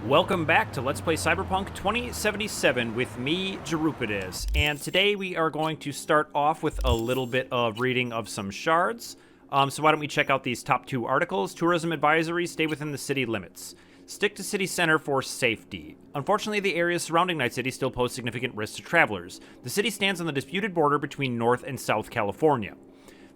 Welcome back to Let's Play Cyberpunk 2077 with me, Jerupides, and today we are going to start off with a little bit of reading of some shards. So why don't we check out these top two articles. Tourism advisory, stay within the city limits. Stick to city center for safety. Unfortunately, the areas surrounding Night City still pose significant risks to travelers. The city stands on the disputed border between North and South California.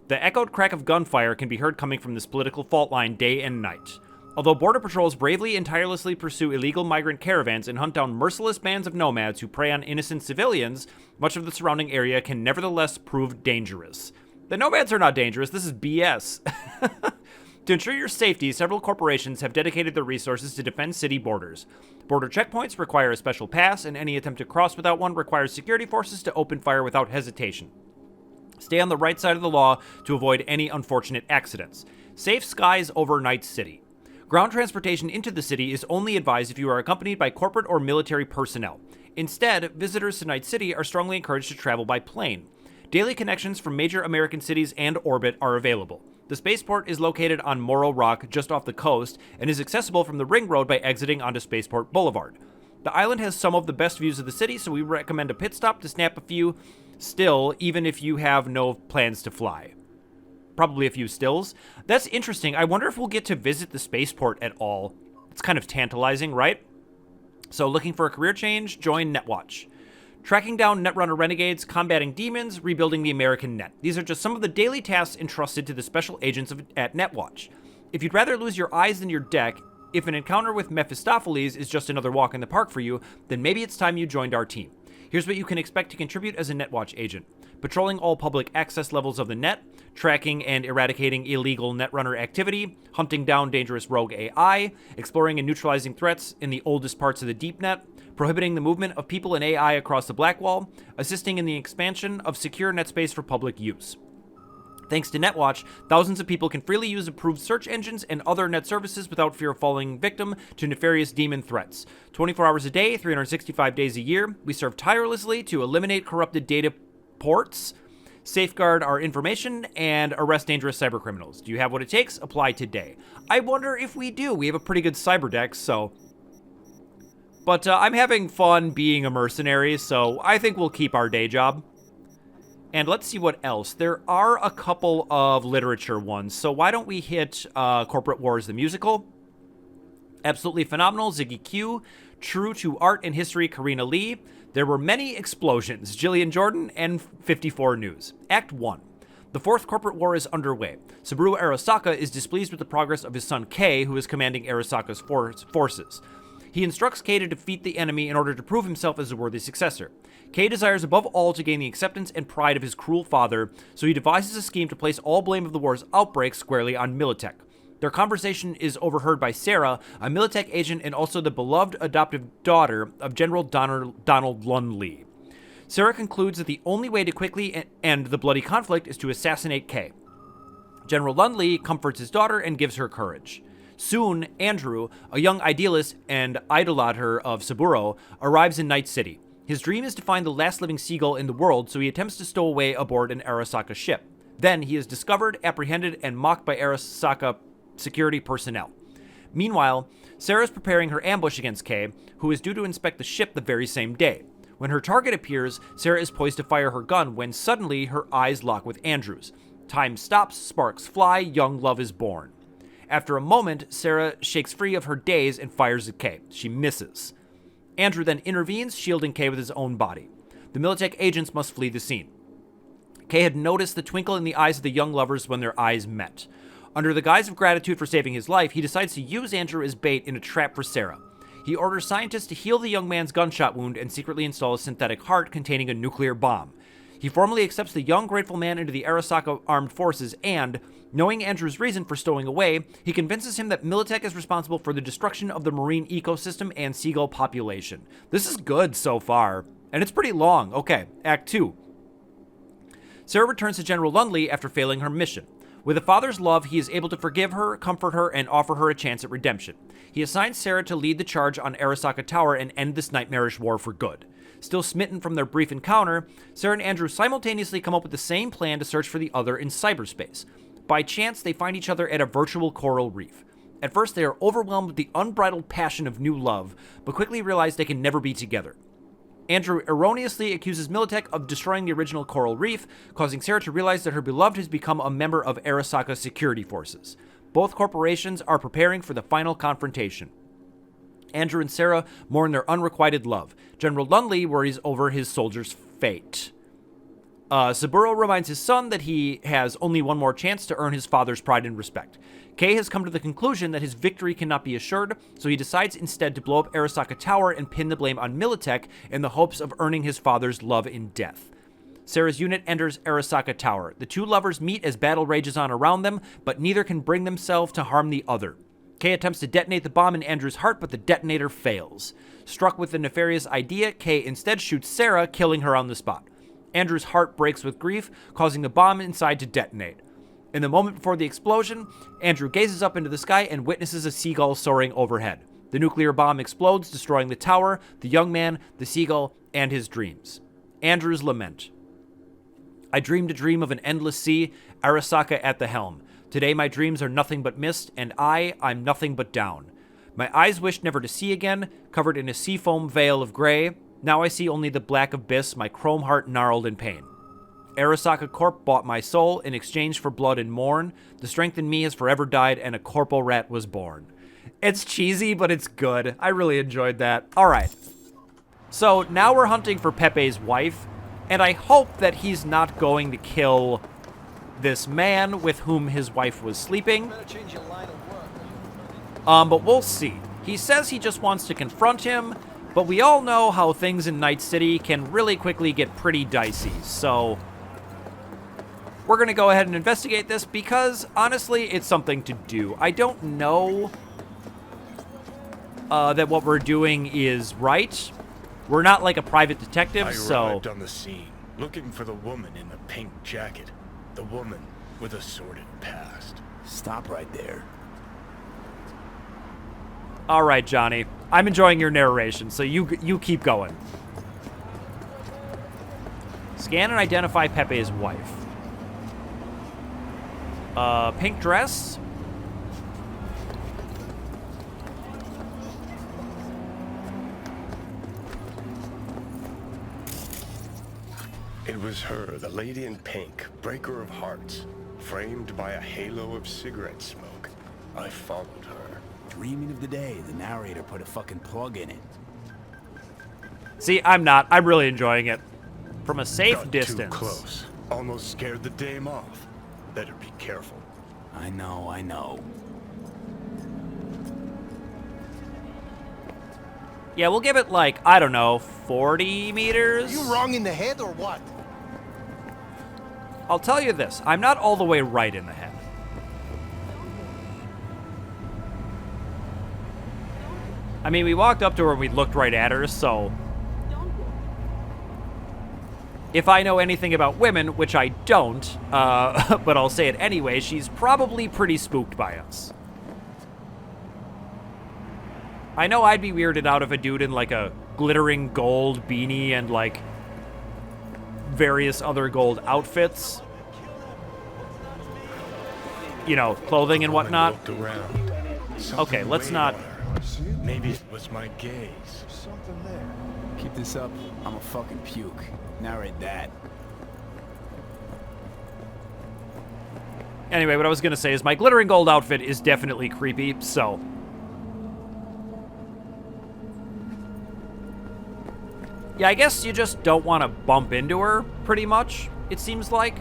The echoed crack of gunfire can be heard coming from this political fault line day and night. Although border patrols bravely and tirelessly pursue illegal migrant caravans and hunt down merciless bands of nomads who prey on innocent civilians, much of the surrounding area can nevertheless prove dangerous. The nomads are not dangerous, this is BS. To ensure your safety, several corporations have dedicated their resources to defend city borders. Border checkpoints require a special pass, and any attempt to cross without one requires security forces to open fire without hesitation. Stay on the right side of the law to avoid any unfortunate accidents. Safe skies over Night City. Ground transportation into the city is only advised if you are accompanied by corporate or military personnel. Instead, visitors to Night City are strongly encouraged to travel by plane. Daily connections from major American cities and orbit are available. The spaceport is located on Morro Rock just off the coast and is accessible from the ring road by exiting onto Spaceport Boulevard. The island has some of the best views of the city, so we recommend a pit stop to snap a few still, even if you have no plans to fly. Probably a few stills. That's interesting. I wonder if we'll get to visit the spaceport at all. It's kind of tantalizing, right? So looking for a career change? Join Netwatch. Tracking down Netrunner renegades, combating demons, rebuilding the American net. These are just some of the daily tasks entrusted to the special agents at Netwatch. If you'd rather lose your eyes than your deck, if an encounter with Mephistopheles is just another walk in the park for you, then maybe it's time you joined our team. Here's what you can expect to contribute as a Netwatch agent. Patrolling all public access levels of the net, tracking and eradicating illegal Netrunner activity, hunting down dangerous rogue AI, exploring and neutralizing threats in the oldest parts of the deep net, prohibiting the movement of people and AI across the Blackwall, assisting in the expansion of secure net space for public use. Thanks to Netwatch, thousands of people can freely use approved search engines and other net services without fear of falling victim to nefarious demon threats. 24 hours a day, 365 days a year, we serve tirelessly to eliminate corrupted data ports, safeguard our information, and arrest dangerous cybercriminals. Do you have what it takes? Apply today. I wonder if we do. We have a pretty good cyber deck, so... But I'm having fun being a mercenary, so I think we'll keep our day job. And let's see what else. There are a couple of literature ones, so why don't we hit Corporate Wars the Musical? Absolutely phenomenal, Ziggy Q. True to art and history, Karina Lee. There were many explosions, Jillian Jordan, and 54 News. Act 1. The fourth corporate war is underway. Saburo Arasaka is displeased with the progress of his son Kei, who is commanding Arasaka's forces. He instructs Kei to defeat the enemy in order to prove himself as a worthy successor. Kei desires above all to gain the acceptance and pride of his cruel father, so he devises a scheme to place all blame of the war's outbreak squarely on Militech. Their conversation is overheard by Sarah, a Militech agent and also the beloved adoptive daughter of General Donald Lundley. Sarah concludes that the only way to quickly end the bloody conflict is to assassinate Kei. General Lundley comforts his daughter and gives her courage. Soon, Andrew, a young idealist and idolater of Saburo, arrives in Night City. His dream is to find the last living seagull in the world, so he attempts to stow away aboard an Arasaka ship. Then he is discovered, apprehended, and mocked by Arasaka security personnel. Meanwhile, Sarah is preparing her ambush against Kei, who is due to inspect the ship the very same day. When her target appears, Sarah is poised to fire her gun when suddenly her eyes lock with Andrew's. Time stops, sparks fly, young love is born. After a moment, Sarah shakes free of her daze and fires at Kei. She misses. Andrew then intervenes, shielding Kei with his own body. The Militech agents must flee the scene. Kei had noticed the twinkle in the eyes of the young lovers when their eyes met. Under the guise of gratitude for saving his life, he decides to use Andrew as bait in a trap for Sarah. He orders scientists to heal the young man's gunshot wound and secretly install a synthetic heart containing a nuclear bomb. He formally accepts the young, grateful man into the Arasaka armed forces and, knowing Andrew's reason for stowing away, he convinces him that Militech is responsible for the destruction of the marine ecosystem and seagull population. This is good so far, and it's pretty long. Okay, Act 2. Sarah returns to General Lundley after failing her mission. With a father's love, he is able to forgive her, comfort her, and offer her a chance at redemption. He assigns Sarah to lead the charge on Arasaka Tower and end this nightmarish war for good. Still smitten from their brief encounter, Sarah and Andrew simultaneously come up with the same plan to search for the other in cyberspace. By chance, they find each other at a virtual coral reef. At first, they are overwhelmed with the unbridled passion of new love, but quickly realize they can never be together. Andrew erroneously accuses Militech of destroying the original coral reef, causing Sarah to realize that her beloved has become a member of Arasaka's security forces. Both corporations are preparing for the final confrontation. Andrew and Sarah mourn their unrequited love. General Lunley worries over his soldier's fate. Saburo reminds his son that he has only one more chance to earn his father's pride and respect. Kei has come to the conclusion that his victory cannot be assured, so he decides instead to blow up Arasaka Tower and pin the blame on Militech in the hopes of earning his father's love in death. Sarah's unit enters Arasaka Tower. The two lovers meet as battle rages on around them, but neither can bring themselves to harm the other. Kei attempts to detonate the bomb in Andrew's heart, but the detonator fails. Struck with the nefarious idea, Kei instead shoots Sarah, killing her on the spot. Andrew's heart breaks with grief, causing the bomb inside to detonate. In the moment before the explosion, Andrew gazes up into the sky and witnesses a seagull soaring overhead. The nuclear bomb explodes, destroying the tower, the young man, the seagull, and his dreams. Andrew's lament. I dreamed a dream of an endless sea, Arasaka at the helm. Today my dreams are nothing but mist, and I'm nothing but down. My eyes wished never to see again, covered in a seafoam veil of gray. Now I see only the black abyss, my chrome heart gnarled in pain. Arasaka Corp bought my soul in exchange for blood and mourn. The strength in me has forever died, and a corporal rat was born. It's cheesy, but it's good. I really enjoyed that. All right. So now we're hunting for Pepe's wife, and I hope that he's not going to kill this man with whom his wife was sleeping. But we'll see. He says he just wants to confront him, but we all know how things in Night City can really quickly get pretty dicey, so we're going to go ahead and investigate this because, honestly, it's something to do. I don't know that what we're doing is right. We're not like a private detective, so I arrived on the scene, looking for the woman in the pink jacket. The woman with a sordid past. Stop right there. All right, Johnny. I'm enjoying your narration, so you keep going. Scan and identify Pepe's wife. Pink dress. It was her, the lady in pink, breaker of hearts, framed by a halo of cigarette smoke. I followed her. Dreaming of the day the narrator put a fucking plug in it. See, I'm not. I'm really enjoying it. From a safe Got distance. Too close. Almost scared the dame off. Better be careful. I know. Yeah, we'll give it like, I don't know, 40 meters? Are you wrong in the head or what? I'll tell you this. I'm not all the way right in the head. I mean, we walked up to her and we looked right at her, so if I know anything about women, which I don't, but I'll say it anyway, she's probably pretty spooked by us. I know I'd be weirded out if a dude in like a glittering gold beanie and like various other gold outfits, you know, clothing and whatnot. Looked around. Okay, let's weighed not. on her. Maybe it was my gaze. Something there. Keep this up, I'm a fucking puke. Narrate that. Anyway, what I was gonna say is my glittering gold outfit is definitely creepy, so. Yeah, I guess you just don't want to bump into her, pretty much, it seems like.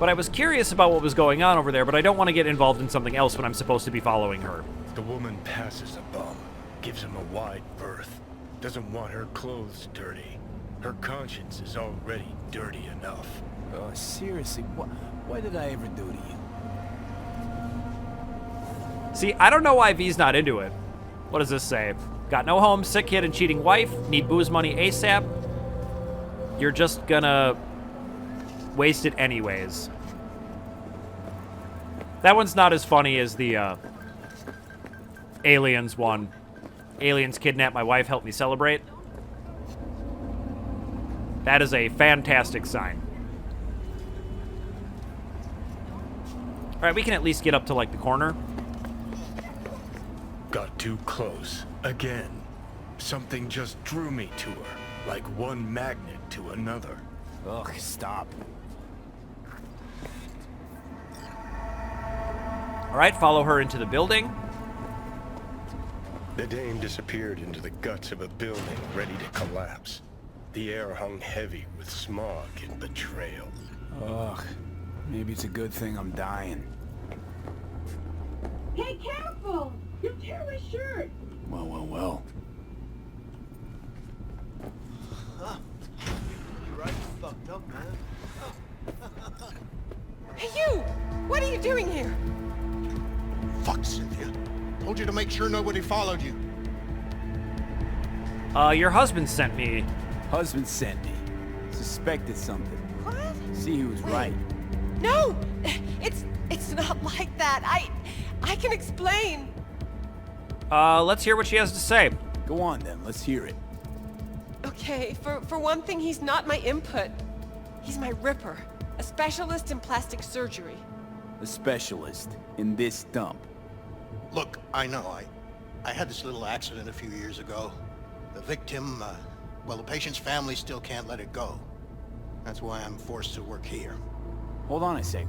But I was curious about what was going on over there, but I don't want to get involved in something else when I'm supposed to be following her. The woman passes a bum, gives him a wide berth, doesn't want her clothes dirty. Her conscience is already dirty enough. Seriously, what did I ever do to you? See, I don't know why V's not into it. What does this say? Got no home, sick kid, and cheating wife. Need booze money ASAP. You're just gonna waste it anyways. That one's not as funny as the Aliens one. Aliens kidnapped my wife, help me celebrate. That is a fantastic sign. All right, we can at least get up to, like, the corner. Got too close. Again. Something just drew me to her, like one magnet to another. Ugh, stop. All right, follow her into the building. The dame disappeared into the guts of a building ready to collapse. The air hung heavy with smog and betrayal. Ugh, maybe it's a good thing I'm dying. Hey, careful! You tear my shirt! Well, well, well. You're right, you fucked up, man. Hey, you! What are you doing here? Fuck, Cynthia. Told you to make sure nobody followed you. Your husband sent me. Husband sent me. Suspected something. What? See who was right. No! It's not like that. I can explain. Let's hear what she has to say. Go on then, let's hear it. Okay, for one thing, he's not my input. He's my ripper. A specialist in plastic surgery. A specialist in this dump. Look, I know, I had this little accident a few years ago. The victim, well, the patient's family still can't let it go. That's why I'm forced to work here. Hold on a sec.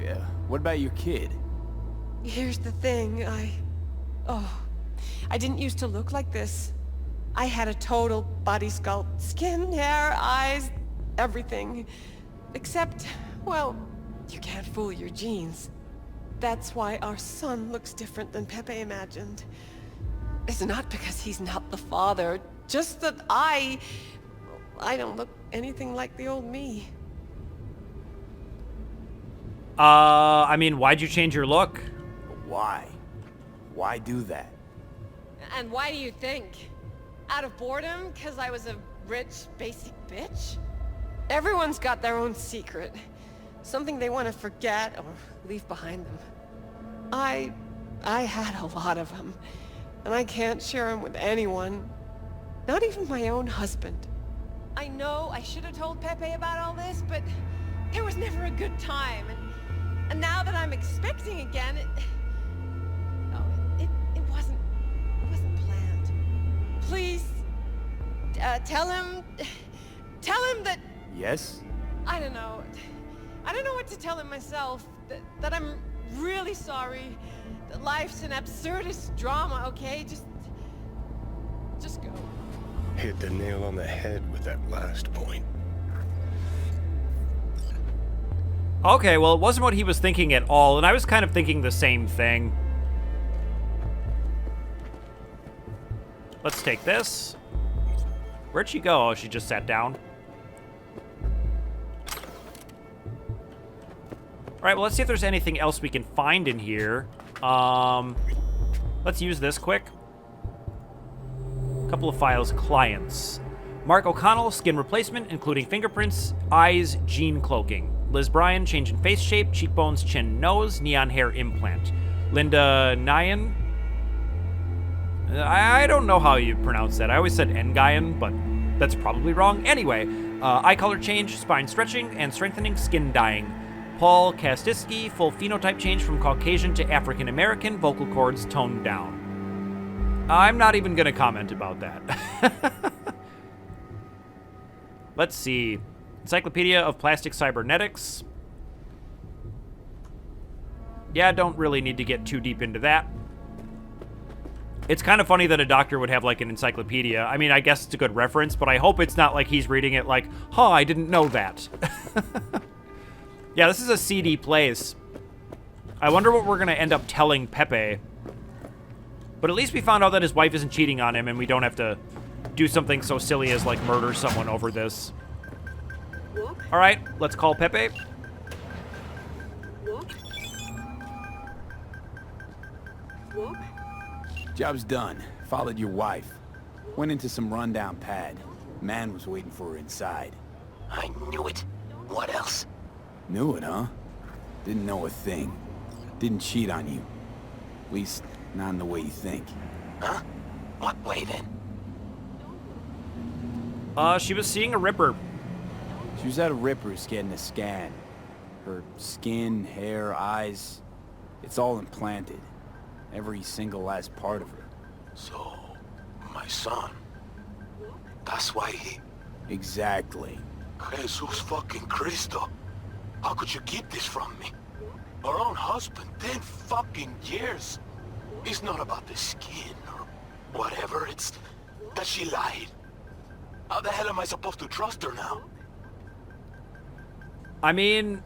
What about your kid? Here's the thing, I didn't used to look like this. I had a total body sculpt. Skin, hair, eyes, everything. Except, well, you can't fool your genes. That's why our son looks different than Pepe imagined. It's not because he's not the father, just that I don't look anything like the old me. I mean, why'd you change your look? Why? Why do that? And why do you think? Out of boredom? Because I was a rich, basic bitch? Everyone's got their own secret. Something they want to forget or leave behind them. I had a lot of them. And I can't share them with anyone. Not even my own husband. I know I should have told Pepe about all this, but there was never a good time. And now that I'm expecting again, it wasn't planned. Please, tell him that... Yes? I don't know what to tell him myself. That I'm really sorry. That life's an absurdist drama, okay? Just go. Hit the nail on the head with that last point. Okay, well, it wasn't what he was thinking at all, and I was kind of thinking the same thing. Let's take this. Where'd she go? Oh, she just sat down. All right, well, let's see if there's anything else we can find in here. Let's use this quick. Couple of files, clients. Mark O'Connell, skin replacement, including fingerprints, eyes, gene cloaking. Liz Bryan, change in face shape, cheekbones, chin, nose, neon hair implant. Linda Nyan. I don't know how you pronounce that. I always said Nguyen, but that's probably wrong. Anyway, eye color change, spine stretching, and strengthening, skin dyeing. Paul Kastiski, full phenotype change from Caucasian to African American, vocal cords toned down. I'm not even going to comment about that. Let's see. Encyclopedia of Plastic Cybernetics. Yeah, don't really need to get too deep into that. It's kind of funny that a doctor would have, like, an encyclopedia. I mean, I guess it's a good reference, but I hope it's not like he's reading it like, huh, I didn't know that. Yeah, this is a seedy place. I wonder what we're going to end up telling Pepe. But at least we found out that his wife isn't cheating on him, and we don't have to do something so silly as, like, murder someone over this. All right, let's call Pepe. Job's done. Followed your wife. Went into some rundown pad. Man was waiting for her inside. I knew it. What else? Knew it, huh? Didn't know a thing. Didn't cheat on you. At least, not in the way you think. Huh? What way then? She was seeing a Ripper. She was at a Ripper's getting a scan. Her skin, hair, eyes, it's all implanted. Every single last part of her. So, my son. That's why he... Exactly. Jesus fucking Cristo. How could you keep this from me? Our own husband, 10 fucking years. It's not about the skin or whatever, it's that she lied. How the hell am I supposed to trust her now? I mean,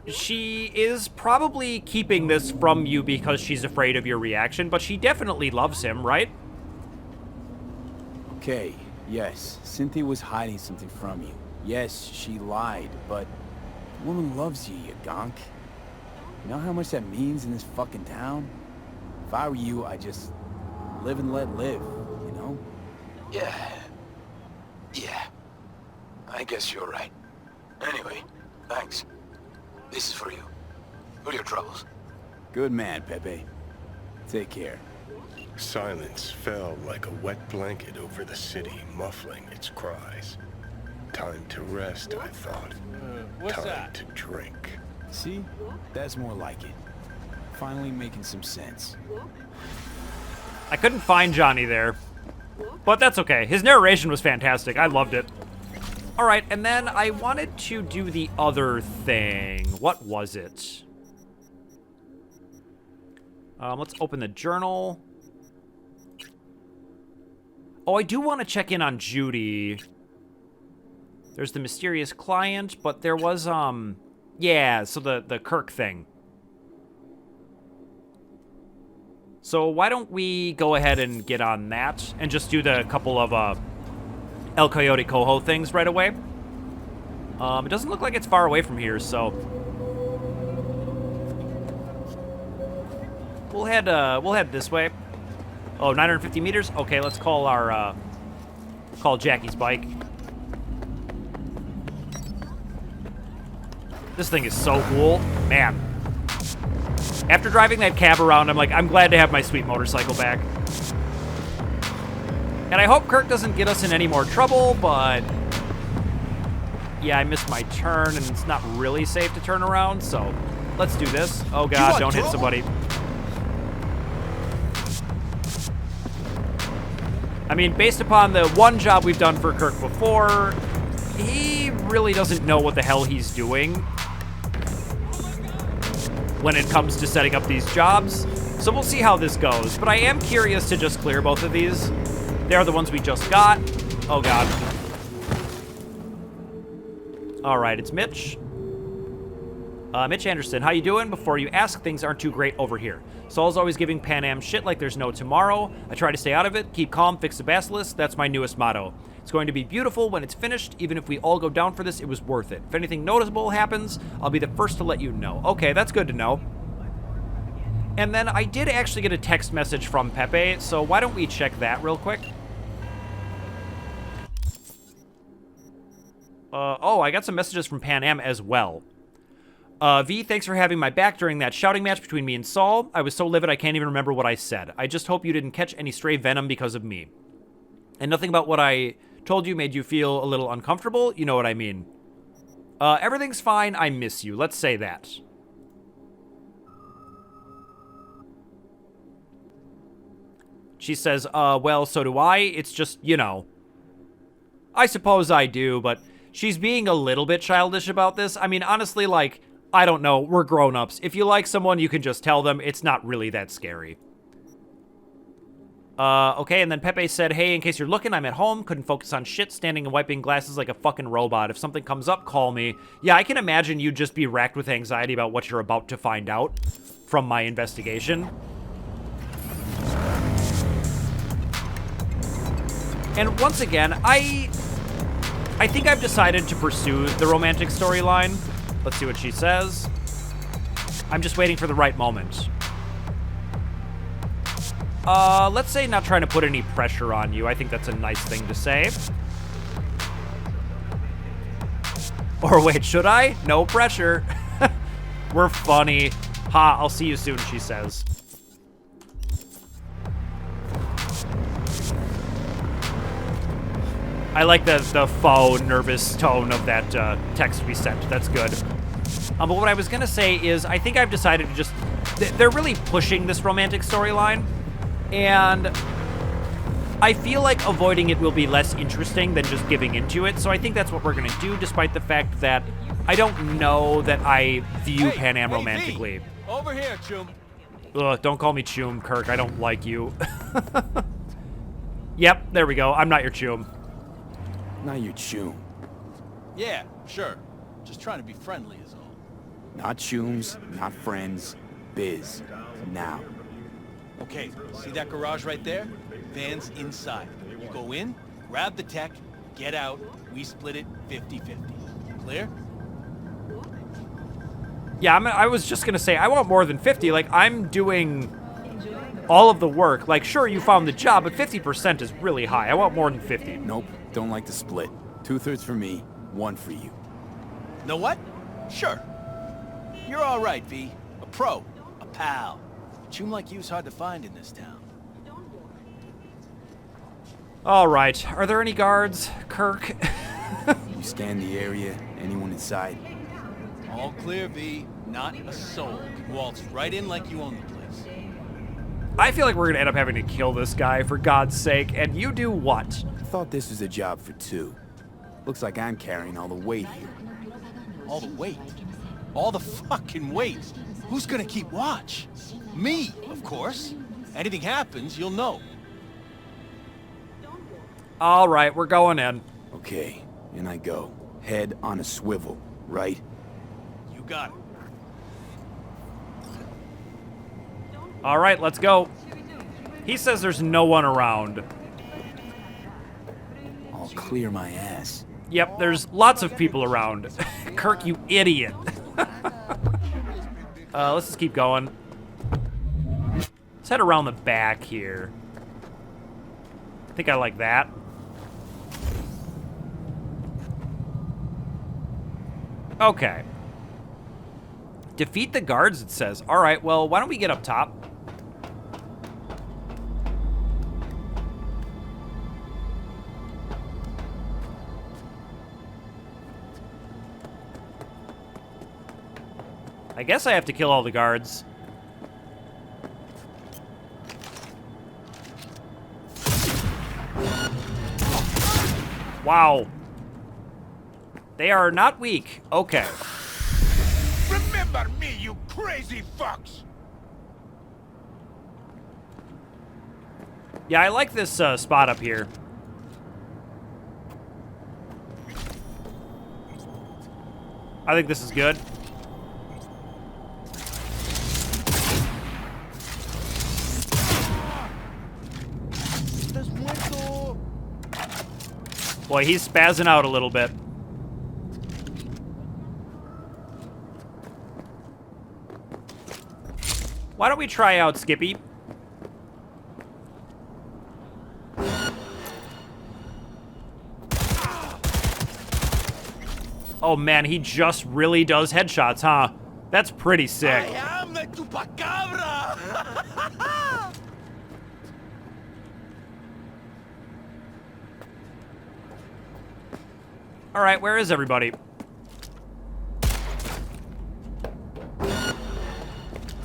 she is probably keeping this from you because she's afraid of your reaction, but she definitely loves him, right? Okay, yes, Cynthia was hiding something from you. Yes, she lied, but the woman loves you, you gonk. You know how much that means in this fucking town? If I were you, I'd just live and let live, you know? Yeah. I guess you're right. Anyway, thanks. This is for you. For your troubles. Good man, Pepe. Take care. Silence fell like a wet blanket over the city, muffling its cries. Time to rest, I thought. Time to drink. See? That's more like it. Finally making some sense. I couldn't find Johnny there, but that's okay. His narration was fantastic. I loved it. All right, and then I wanted to do the other thing. What was it? Let's open the journal. Oh, I do want to check in on Judy. There's the mysterious client, but there was, yeah, so the Kirk thing. So why don't we go ahead and get on that and just do the couple of, El Coyote Coho things right away. It doesn't look like it's far away from here, so we'll head this way. Oh, 950 meters? Okay, let's call our, call Jackie's bike. This thing is so cool. Man. After driving that cab around, I'm like, I'm glad to have my sweet motorcycle back. And I hope Kirk doesn't get us in any more trouble, but yeah, I missed my turn, and it's not really safe to turn around, so let's do this. Oh God, don't hit somebody. I mean, based upon the one job we've done for Kirk before, he really doesn't know what the hell he's doing when it comes to setting up these jobs. So we'll see how this goes. But I am curious to just clear both of these. They're the ones we just got. Oh God. All right, it's Mitch. Mitch Anderson, how you doing? Before you ask, things aren't too great over here. Saul's always giving Pan Am shit like there's no tomorrow. I try to stay out of it, keep calm, fix the basilisk. That's my newest motto. It's going to be beautiful when it's finished. Even if we all go down for this, it was worth it. If anything noticeable happens, I'll be the first to let you know. Okay, that's good to know. And then I did actually get a text message from Pepe, so why don't we check that real quick? Oh, I got some messages from Pan Am as well. V, thanks for having my back during that shouting match between me and Saul. I was so livid I can't even remember what I said. I just hope you didn't catch any stray venom because of me. And nothing about what I told you made you feel a little uncomfortable? You know what I mean. Everything's fine. I miss you. Let's say that. She says, well, so do I. It's just, you know. I suppose I do, but she's being a little bit childish about this. I mean, honestly, like, I don't know. We're grown-ups. If you like someone, you can just tell them. It's not really that scary. Okay, and then Pepe said, hey, in case you're looking, I'm at home. Couldn't focus on shit, standing and wiping glasses like a fucking robot. If something comes up, call me. Yeah, I can imagine you'd just be racked with anxiety about what you're about to find out from my investigation. And once again, I think I've decided to pursue the romantic storyline. Let's see what she says. I'm just waiting for the right moment. Let's say not trying to put any pressure on you. I think that's a nice thing to say. Or wait, should I? No pressure. We're funny. Ha, I'll see you soon, she says. I like the faux nervous tone of that text we sent. That's good. But what I was gonna say is, I think I've decided to just... They're really pushing this romantic storyline, and I feel like avoiding it will be less interesting than just giving into it, so I think that's what we're gonna do, despite the fact that I don't know that I view Pan Am romantically. V, over here, chum. Ugh, don't call me chum, Kirk. I don't like you. Yep, there we go. I'm not your chum. Not your chum. Yeah, sure. Just trying to be friendly is all. Not chums, not friends. Biz. Now. Okay, see that garage right there? Van's inside. You go in, grab the tech, get out, we split it 50-50. Clear? Yeah, I was just gonna say, I want more than 50. Like, I'm doing all of the work. Like, sure, you found the job, but 50% is really high. I want more than 50. Nope, don't like the split. 2/3 for me, 1 for you. Know what? Sure. You're all right, V. A pro. A pal. A chum like you's hard to find in this town. All right, are there any guards, Kirk? You scan the area, anyone inside? All clear, V. Not a soul. Waltz right in like you own the place. I feel like we're gonna end up having to kill this guy, for God's sake, and you do what? I thought this was a job for 2. Looks like I'm carrying all the weight here. All the weight? All the fucking weight? Who's gonna keep watch? Me, of course. Anything happens, you'll know. All right, we're going in. Okay, in I go. Head on a swivel, right? You got it. All right, let's go. He says there's no one around. I'll clear my ass. Yep, there's lots of people around. Kirk, you idiot. Let's just keep going. Let's head around the back here. I think I like that. Okay. Defeat the guards, it says. All right, well, why don't we get up top? I guess I have to kill all the guards. Wow. They are not weak. Okay. Remember me, you crazy fucks! Yeah, I like this spot up here. I think this is good. Boy, he's spazzing out a little bit. Why don't we try out Skippy? Oh man, he just really does headshots, huh? That's pretty sick. I am the Chupacabra! All right, where is everybody?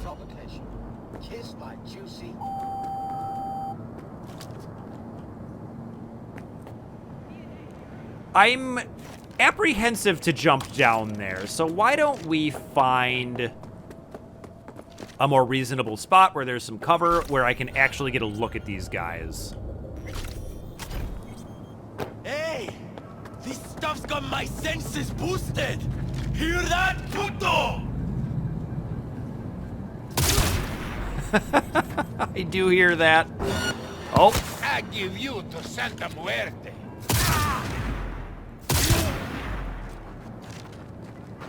Provocation. Kiss my juicy. I'm apprehensive to jump down there, so why don't we find a more reasonable spot where there's some cover where I can actually get a look at these guys. Hey! This stuff's got my senses boosted! Hear that, puto? I do hear that. Oh. I give you to Santa Muerte.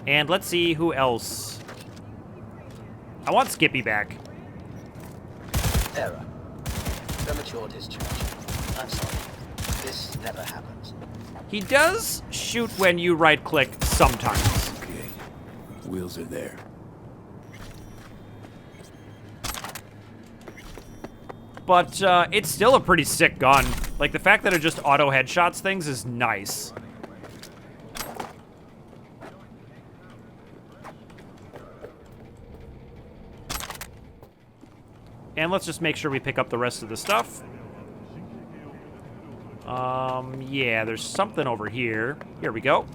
And let's see who else. I want Skippy back. Error. Premature discharge. I'm sorry. This never happens. He does shoot when you right-click sometimes. Okay, wheels are there. but it's still a pretty sick gun. Like, the fact that it just auto headshots things is nice. And let's just make sure we pick up the rest of the stuff. Yeah, there's something over here. Here we go.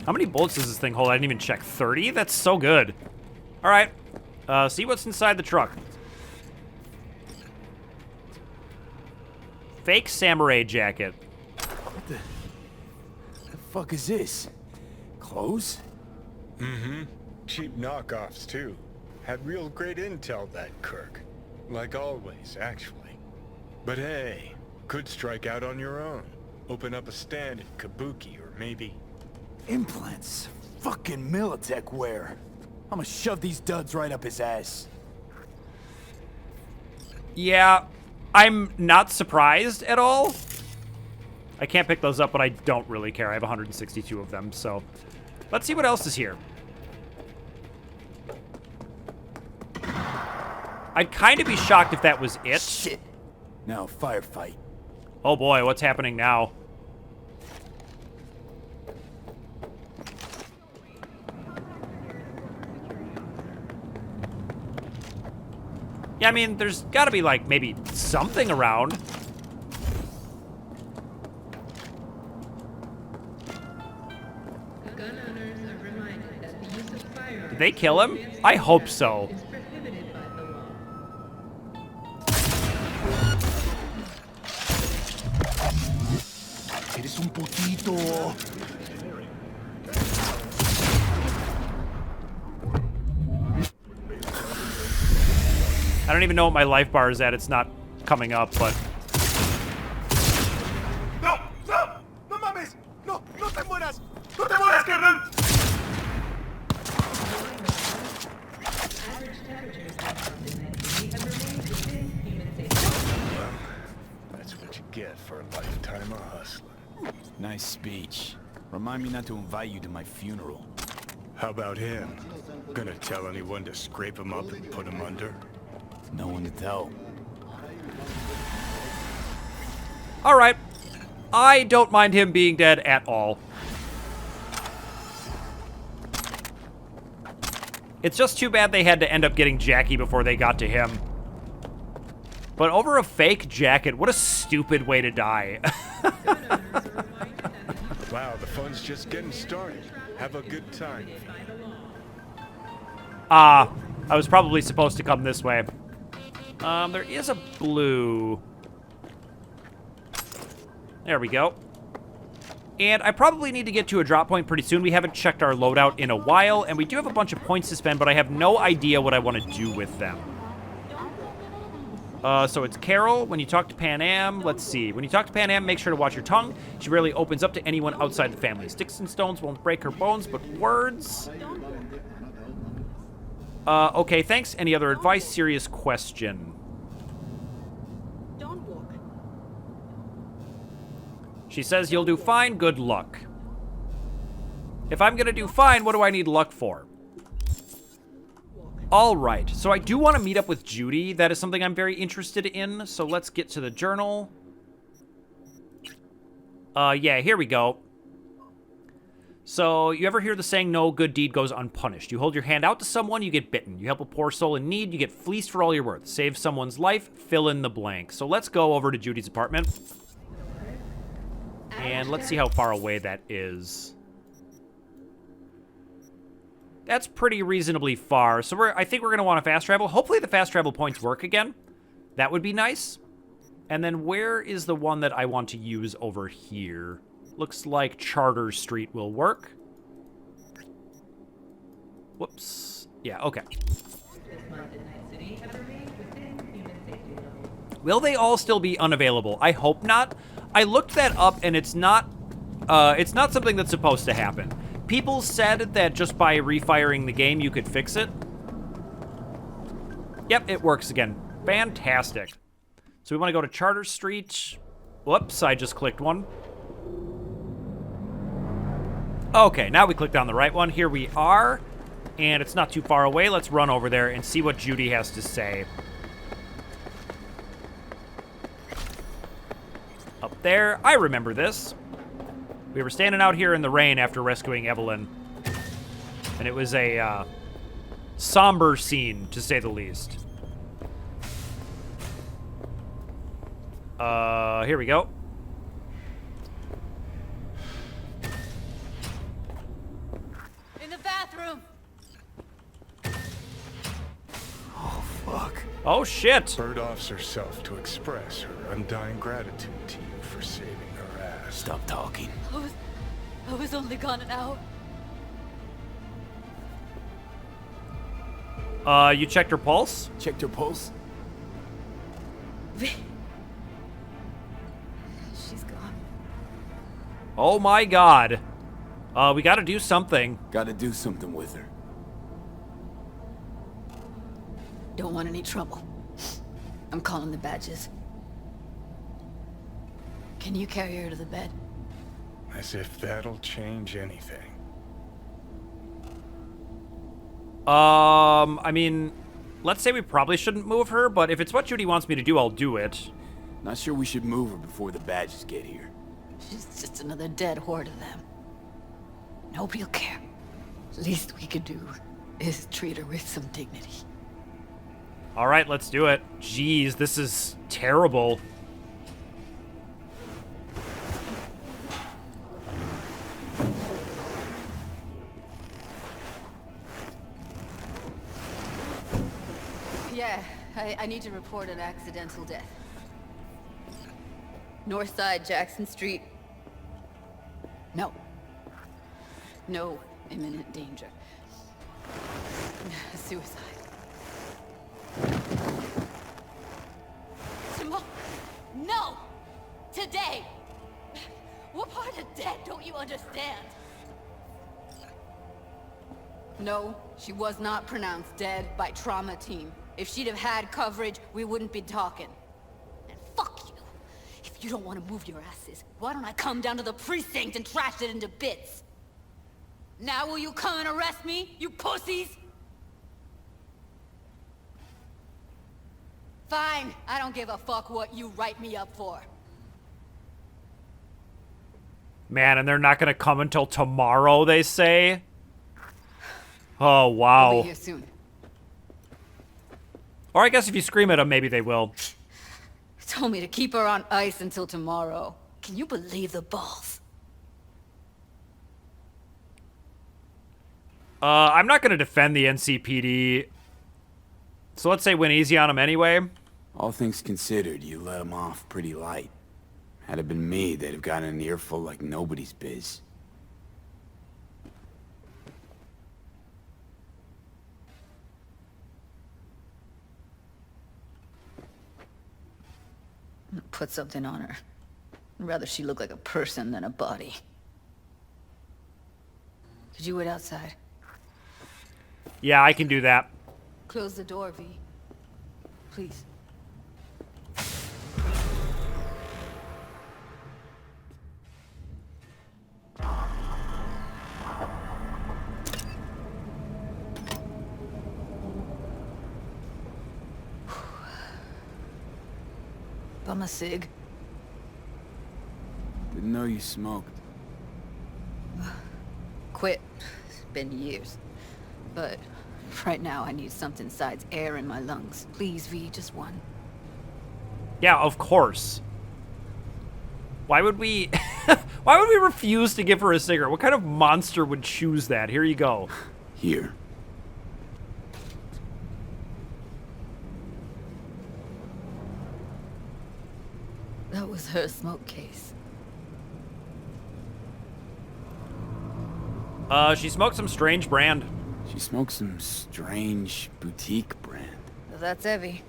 How many bullets does this thing hold? I didn't even check. 30? That's so good. All right. See what's inside the truck. Fake samurai jacket. What the fuck is this? Clothes? Mm-hmm. Cheap knockoffs, too. Had real great intel, that Kirk. Like always, actually. But hey, could strike out on your own. Open up a stand at Kabuki, or maybe... Implants. Fucking Militech wear. I'm gonna shove these duds right up his ass. Yeah, I'm not surprised at all. I can't pick those up, but I don't really care. I have 162 of them, so... Let's see what else is here. I'd kind of be shocked if that was it. Shit. Now, firefight. Oh boy, what's happening now? Yeah, I mean, there's gotta be, like, maybe something around. Gun owners are reminded that the use of firearms... Did they kill him? I hope so. ...is prohibited by the law. Eres un poquito. I don't even know what my life bar is at. It's not coming up, but... ¡No! ¡No! ¡No mames! ¡No! ¡No te mueras! ¡No te mueras, carnal! Average temperatures have remained within human safety. Well, that's what you get for a lifetime of hustling. Nice speech. Remind me not to invite you to my funeral. How about him? Gonna tell anyone to scrape him up and put him under? No one to tell. All right. I don't mind him being dead at all. It's just too bad they had to end up getting Jackie before they got to him. But over a fake jacket, what a stupid way to die. Wow, the fun's just getting started. Have a good time. I was probably supposed to come this way. There is a blue. There we go. And I probably need to get to a drop point pretty soon. We haven't checked our loadout in a while, and we do have a bunch of points to spend, but I have no idea what I want to do with them. So it's Carol. When you talk to Pan Am, let's see. When you talk to Pan Am, make sure to watch your tongue. She rarely opens up to anyone outside the family. Sticks and stones won't break her bones, but words... okay, thanks. Any other advice? Serious question. Don't walk. She says you'll do fine, good luck. If I'm gonna do fine, what do I need luck for? All right, so I do want to meet up with Judy. That is something I'm very interested in, so let's get to the journal. Yeah, here we go. So, you ever hear the saying, no good deed goes unpunished? You hold your hand out to someone, you get bitten. You help a poor soul in need, you get fleeced for all you're worth. Save someone's life, fill in the blank. So let's go over to Judy's apartment. And let's see how far away that is. That's pretty reasonably far. So I think we're going to want to fast travel. Hopefully the fast travel points work again. That would be nice. And then where is the one that I want to use over here? Looks like Charter Street will work. Whoops. Yeah, okay. Will they all still be unavailable? I hope not. I looked that up, and it's not something that's supposed to happen. People said that just by refiring the game, you could fix it. Yep, it works again. Fantastic. So we want to go to Charter Street. Whoops, I just clicked one. Okay, now we clicked on the right one. Here we are. And it's not too far away. Let's run over there and see what Judy has to say. Up there. I remember this. We were standing out here in the rain after rescuing Evelyn. And it was a somber scene, to say the least. Here we go. In the bathroom. Oh, fuck. Oh, shit. Bird offs herself to express her undying gratitude to you for saving her ass. Stop talking. I was only gone an hour. You checked her pulse? Checked her pulse? She's gone. Oh my god. We gotta do something. Gotta do something with her. Don't want any trouble. I'm calling the badges. Can you carry her to the bed? As if that'll change anything. I mean, let's say we probably shouldn't move her, but if it's what Judy wants me to do, I'll do it. Not sure we should move her before the badges get here. She's just another dead whore to them. Nobody'll care. Least we could do is treat her with some dignity. All right, let's do it. Jeez, this is terrible. Yeah, I need to report an accidental death. North side, Jackson Street. No. No imminent danger. Suicide. Tomorrow. No! Today! What part of dead don't you understand? No, she was not pronounced dead by trauma team. If she'd have had coverage, we wouldn't be talking. And fuck you. If you don't want to move your asses, why don't I come down to the precinct and trash it into bits? Now will you come and arrest me, you pussies? Fine, I don't give a fuck what you write me up for. Man, and they're not gonna come until tomorrow, they say? Oh, wow. I'll be here soon. Or I guess if you scream at them, maybe they will. Told me to keep her on ice until tomorrow. Can you believe the balls? I'm not gonna defend the NCPD. So let's say went easy on them anyway. All things considered, you let them off pretty light. Had it been me, they'd have gotten an earful like nobody's biz. Put something on her. I'd rather she look like a person than a body. Could you wait outside? Yeah, I can do that. Close the door, V. Please. Bum a cig. Didn't know you smoked. Quit. It's been years. But right now I need something besides air in my lungs. Please, V, just one. Yeah, of course. Why would we... Why would we refuse to give her a cigarette? What kind of monster would choose that? Here you go. Here. That was her smoke case. She smoked some strange brand. She smoked some strange boutique brand. That's Evie.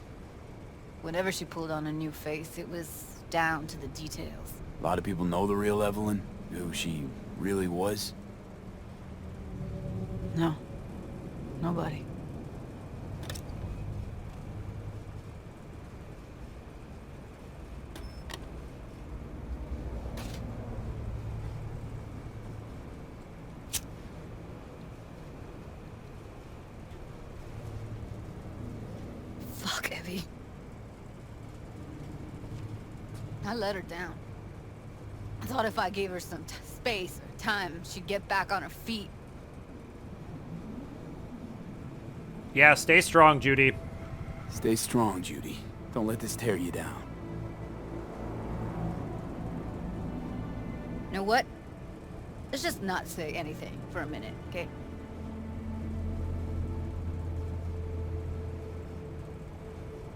Whenever she pulled on a new face, it was down to the details. A lot of people know the real Evelyn, who she really was. No. Nobody. I let her down. I thought if I gave her some space or time, she'd get back on her feet. Yeah, stay strong, Judy. Stay strong, Judy. Don't let this tear you down. You know what? Let's just not say anything for a minute, okay?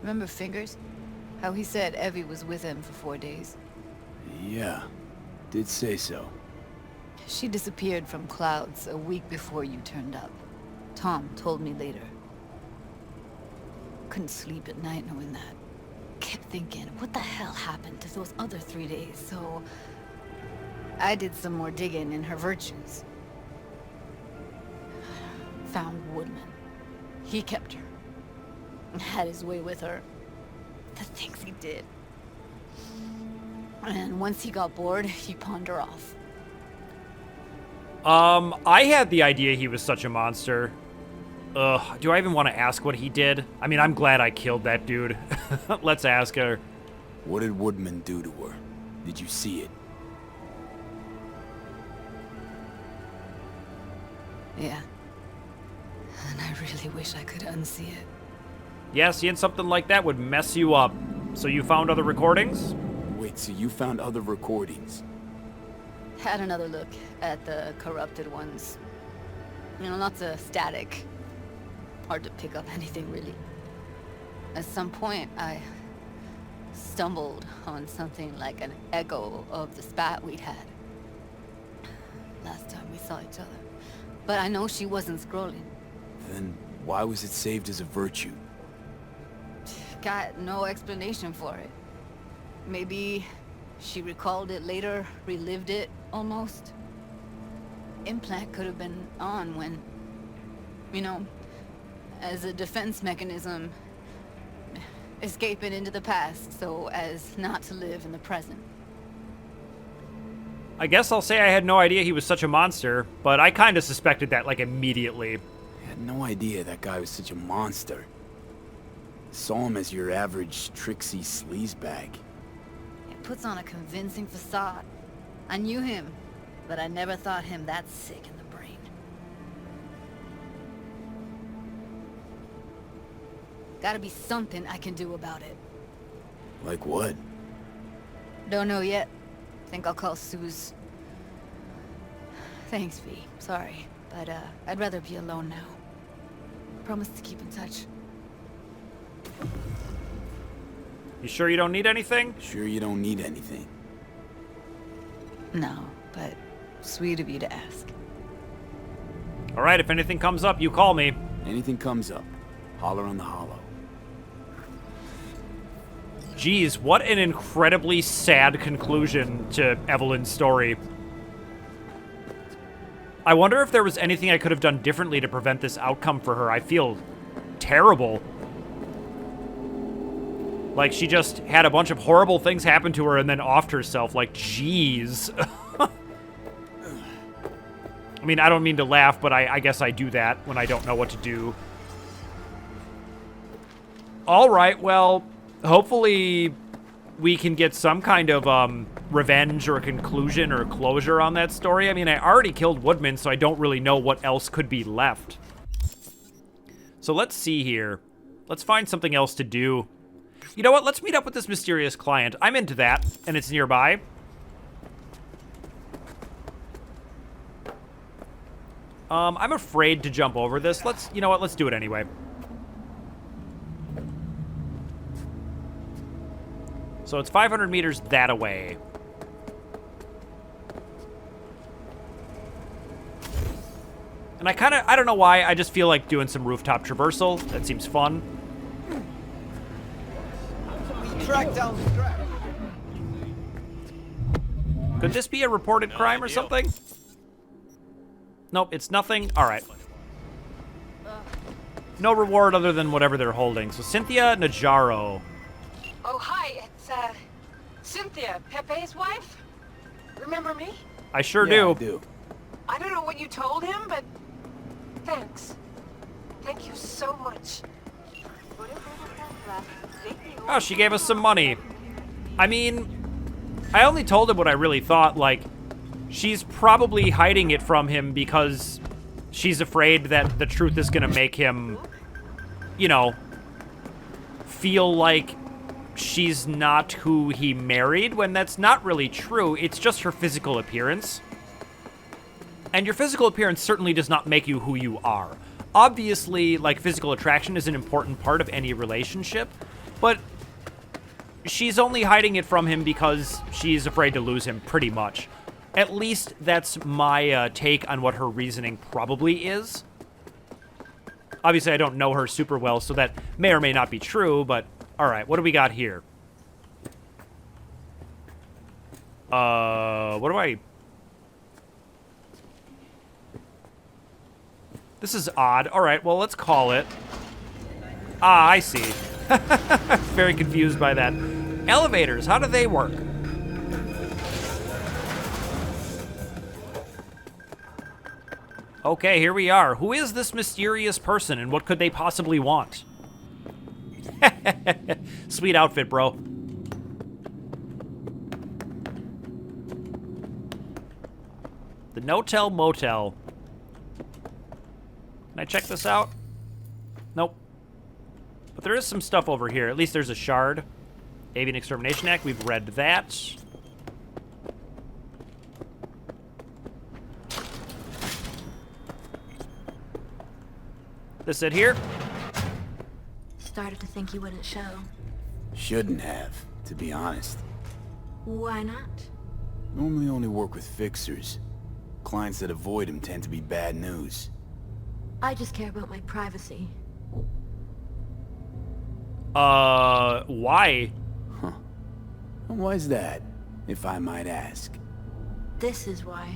Remember Fingers? How he said Evie was with him for 4 days? Yeah, did say so. She disappeared from Clouds a week before you turned up. Tom told me later. Couldn't sleep at night knowing that. Kept thinking, what the hell happened to those other 3 days? So I did some more digging in her virtues. Found Woodman. He kept her. Had his way with her. The things he did. And once he got bored, he pawned her off. I had the idea he was such a monster. Ugh, do I even want to ask what he did? I mean, I'm glad I killed that dude. Let's ask her. What did Woodman do to her? Did you see it? Yeah. And I really wish I could unsee it. Yeah, seeing something like that would mess you up. So you found other recordings? Wait, so you found other recordings? Had another look at the corrupted ones. You know, lots of static. Hard to pick up anything, really. At some point, I stumbled on something like an echo of the spat we'd had. Last time we saw each other. But I know she wasn't scrolling. Then why was it saved as a virtue? Got no explanation for it. Maybe she recalled it later, relived it, almost. Implant could have been on when, you know, as a defense mechanism, escaping into the past so as not to live in the present. I guess I'll say I had no idea he was such a monster, but I kind of suspected that, like, immediately. I had no idea that guy was such a monster. Saw him as your average tricksy sleazebag. It puts on a convincing facade. I knew him, but I never thought him that sick in the brain. Gotta be something I can do about it. Like what? Don't know yet. Think I'll call Suze. Thanks, V. Sorry, but I'd rather be alone now. Promise to keep in touch. You sure you don't need anything? Sure you don't need anything. No, but sweet of you to ask. All right, if anything comes up, you call me. Anything comes up, holler on the hollow. Geez, what an incredibly sad conclusion to Evelyn's story. I wonder if there was anything I could have done differently to prevent this outcome for her. I feel terrible. Like, she just had a bunch of horrible things happen to her and then offed herself. Like, jeez. I mean, I don't mean to laugh, but I guess I do that when I don't know what to do. All right, well, hopefully we can get some kind of revenge or conclusion or closure on that story. I mean, I already killed Woodman, so I don't really know what else could be left. So let's see here. Let's find something else to do. You know what? Let's meet up with this mysterious client. I'm into that, and it's nearby. I'm afraid to jump over this. You know what? Let's do it anyway. So it's 500 meters that away. And I don't know why, I just feel like doing some rooftop traversal. That seems fun. Track down the track. Could this be a reported crime or something? Nope, it's nothing. All right. No reward other than whatever they're holding. So Cynthia Najaro. Oh, hi, it's, Cynthia, Pepe's wife? Remember me? I sure Yeah, do. I do. I don't know what you told him, but thanks. Thank you so much. Oh, she gave us some money. I mean, I only told him what I really thought. Like, she's probably hiding it from him because she's afraid that the truth is gonna make him, you know, feel like she's not who he married, when that's not really true. It's just her physical appearance. And your physical appearance certainly does not make you who you are. Obviously, like, physical attraction is an important part of any relationship, but she's only hiding it from him because she's afraid to lose him, pretty much. At least that's my take on what her reasoning probably is. Obviously, I don't know her super well, so that may or may not be true, but alright, what do we got here? What do I... This is odd. Alright, well, let's call it. Ah, I see. Very confused by that. Elevators, how do they work? Okay, here we are. Who is this mysterious person, and what could they possibly want? Sweet outfit, bro. The No Tell Motel. Can I check this out? Nope. But there is some stuff over here. At least there's a shard. Avian Extermination Act, we've read that. This it here? Started to think you wouldn't show. Shouldn't have, to be honest. Why not? Normally only work with fixers. Clients that avoid him tend to be bad news. I just care about my privacy. Why? Huh. And why's that, if I might ask? This is why.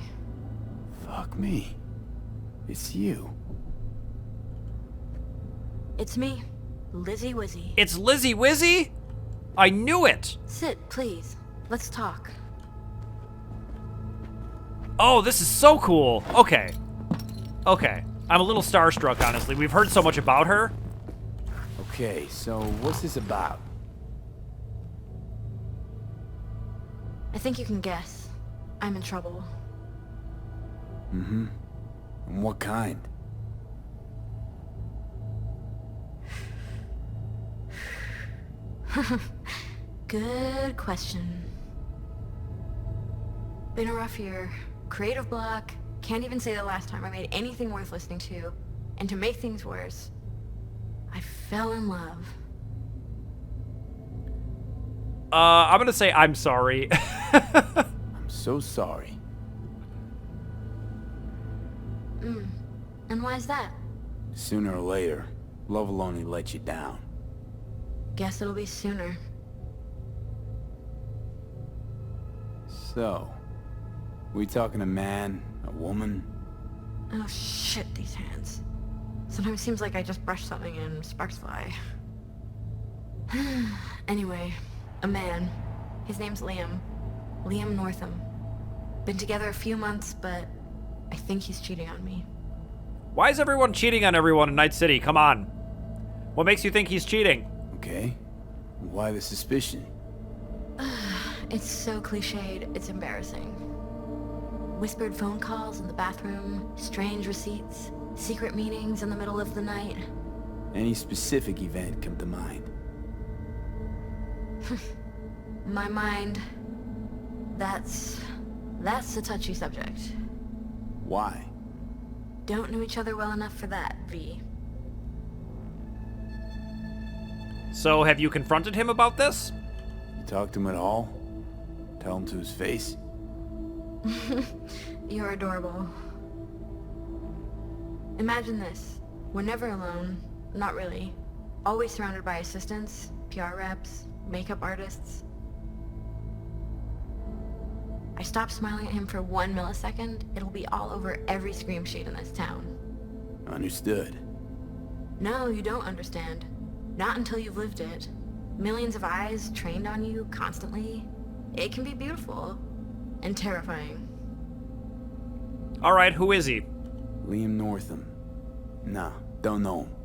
Fuck me. It's you. It's me, Lizzy Wizzy. It's Lizzy Wizzy? I knew it! Sit, please. Let's talk. Oh, this is so cool. Okay. Okay. I'm a little starstruck, honestly. We've heard so much about her. Okay, so what's this about? I think you can guess. I'm in trouble. Mm-hmm. And what kind? Good question. Been a rough year. Creative block. Can't even say the last time I made anything worth listening to. And to make things worse, I fell in love. I'm gonna say I'm sorry. I'm so sorry. And why is that? Sooner or later, love will only let you down. Guess it'll be sooner. So, we talking a man, a woman? Oh shit, these hands. Sometimes it seems like I just brush something and sparks fly. Anyway, a man. His name's Liam. Liam Northam. Been together a few months, but I think he's cheating on me. Why is everyone cheating on everyone in Night City? Come on. What makes you think he's cheating? Okay. Why the suspicion? It's so cliched, it's embarrassing. Whispered phone calls in the bathroom, strange receipts, secret meetings in the middle of the night. Any specific event come to mind? My mind, that's a touchy subject. Why? Don't know each other well enough for that, V. So, have you confronted him about this? You talk to him at all? Tell him to his face? You're adorable. Imagine this. We're never alone. Not really. Always surrounded by assistants, PR reps, makeup artists. I stop smiling at him for 1 millisecond, it'll be all over every scream sheet in this town. Understood. No, you don't understand. Not until you've lived it. Millions of eyes trained on you constantly. It can be beautiful and terrifying. Alright, who is he? Liam Northam. Nah, don't know him.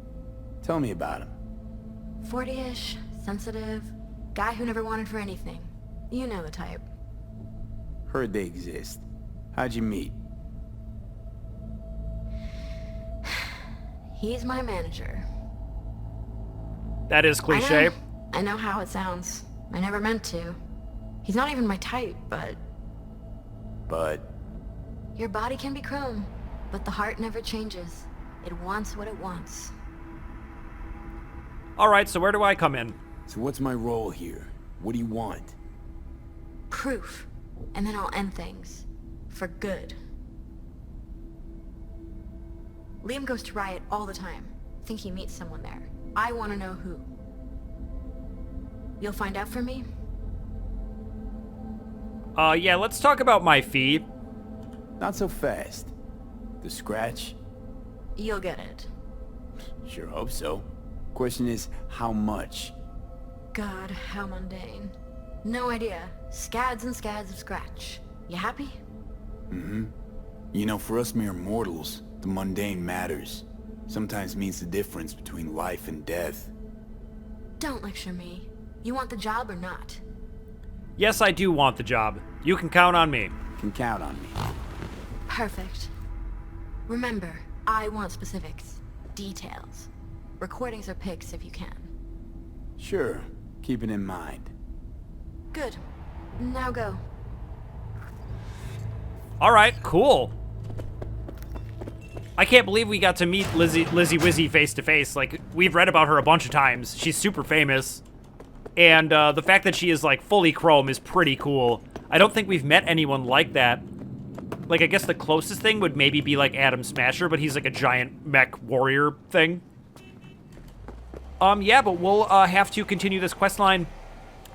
Tell me about him. 40-ish, sensitive, guy who never wanted for anything. You know the type. Heard they exist. How'd you meet? He's my manager. That is cliche. I know how it sounds. I never meant to. He's not even my type, but... But... Your body can be chrome, but the heart never changes. It wants what it wants. Alright, so where do I come in? So what's my role here? What do you want? Proof. And then I'll end things. For good. Liam goes to Riot all the time. Think he meets someone there. I want to know who. You'll find out for me? Yeah, let's talk about my fee. Not so fast. The scratch? You'll get it. Sure hope so. Question is, how much? God, how mundane. No idea. Scads and scads of scratch. You happy? Mm-hmm. You know, for us mere mortals, the mundane matters. Sometimes means the difference between life and death. Don't lecture me. You want the job or not? Yes, I do want the job. You can count on me. Can count on me. Perfect. Remember, I want specifics. Details. Recordings or pics if you can. Sure. Keep it in mind. Good. Now go. Alright, cool. I can't believe we got to meet Lizzy Wizzy face to face. Like, we've read about her a bunch of times. She's super famous. And the fact that she is, like, fully chrome is pretty cool. I don't think we've met anyone like that. Like, I guess the closest thing would maybe be, like, Adam Smasher, but he's, like, a giant mech warrior thing. Yeah, but we'll have to continue this questline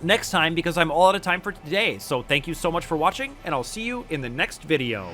next time because I'm all out of time for today. So thank you so much for watching, and I'll see you in the next video.